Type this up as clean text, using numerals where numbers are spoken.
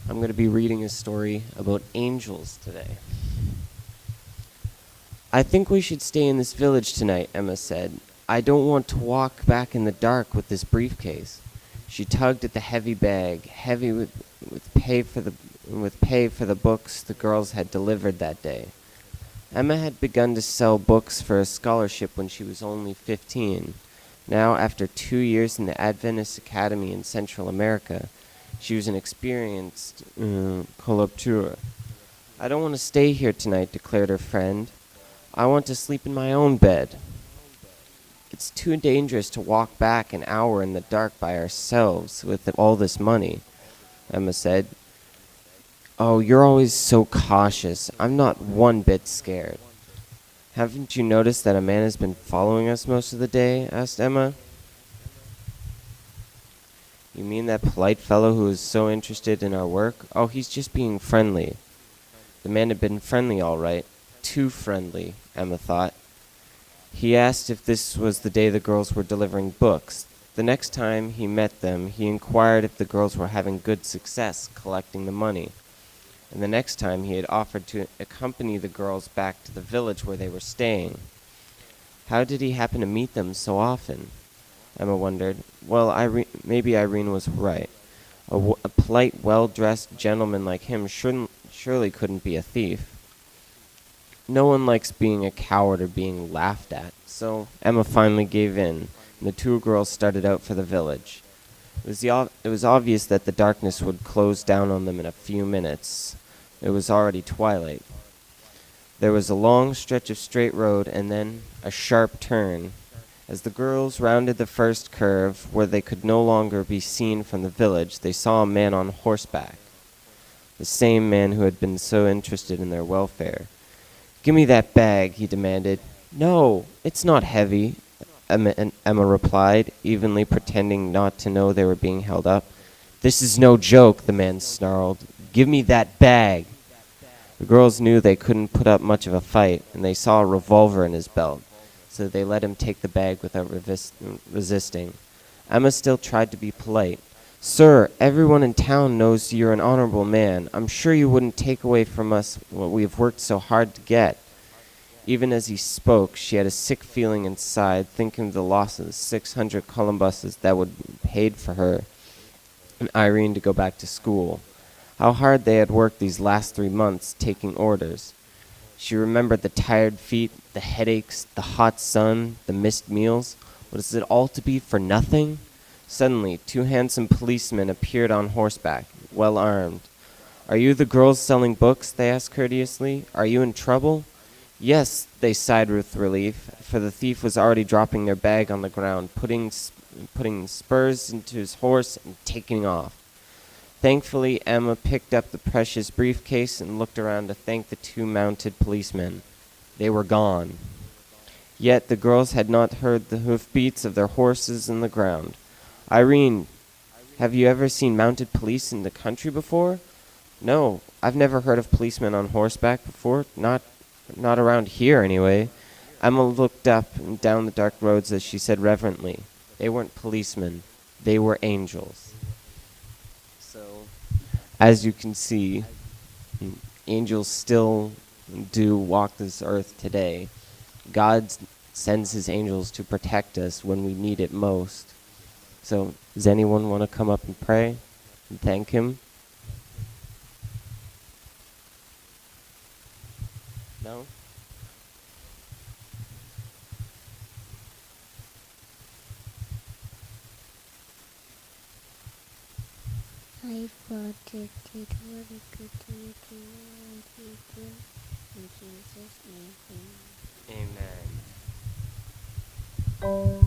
I'm going to be reading a story about angels today. I think we should stay in this village tonight, Emma said. I don't want to walk back in the dark with this briefcase. She tugged at the heavy bag, heavy with pay for the books the girls had delivered that day. Emma had begun to sell books for a scholarship when she was only 15. Now, after 2 years in the Adventist Academy in Central America, she was an experienced collector. I don't want to stay here tonight, declared her friend. I want to sleep in my own bed. It's too dangerous to walk back an hour in the dark by ourselves with all this money, Emma said. Oh, you're always so cautious. I'm not one bit scared. Haven't you noticed that a man has been following us most of the day? Asked Emma. You mean that polite fellow who is so interested in our work? Oh, he's just being friendly. The man had been friendly, all right. Too friendly, Emma thought. He asked if this was the day the girls were delivering books. The next time he met them, he inquired if the girls were having good success collecting the money. And the next time he had offered to accompany the girls back to the village where they were staying. How did he happen to meet them so often? Emma wondered. Well, maybe Irene was right. A polite, well-dressed gentleman like him surely couldn't be a thief. No one likes being a coward or being laughed at, so Emma finally gave in, and the two girls started out for the village. It was obvious that the darkness would close down on them in a few minutes. It was already twilight. There was a long stretch of straight road and then a sharp turn. As the girls rounded the first curve, where they could no longer be seen from the village, they saw a man on horseback. The same man who had been so interested in their welfare. "Give me that bag," he demanded. "No, it's not heavy," Emma replied, evenly pretending not to know they were being held up. "This is no joke," the man snarled. "Give me that bag." The girls knew they couldn't put up much of a fight, and they saw a revolver in his belt, so they let him take the bag without resisting. Emma still tried to be polite. "Sir, everyone in town knows you're an honorable man. I'm sure you wouldn't take away from us what we have worked so hard to get." Even as he spoke, she had a sick feeling inside, thinking of the loss of the 600 columbuses that would be paid for her and Irene to go back to school. How hard they had worked these last 3 months, taking orders. She remembered the tired feet, the headaches, the hot sun, the missed meals. Was it all to be for nothing? Suddenly, 2 handsome policemen appeared on horseback, well armed. "Are you the girls selling books?" they asked courteously. "Are you in trouble?" "Yes," they sighed with relief, for the thief was already dropping their bag on the ground, putting spurs into his horse and taking off. Thankfully, Emma picked up the precious briefcase and looked around to thank the 2 mounted policemen. They were gone. Yet the girls had not heard the hoofbeats of their horses in the ground. "Irene, have you ever seen mounted police in the country before?" "No, I've never heard of policemen on horseback before. Not around here, anyway." Emma looked up and down the dark roads as she said reverently, "They weren't policemen. They were angels." So, as you can see, angels still do walk this earth today. God sends his angels to protect us when we need it most. So, does anyone want to come up and pray and thank him? No? I protected what I could do and people in Jesus' name. Amen. Amen.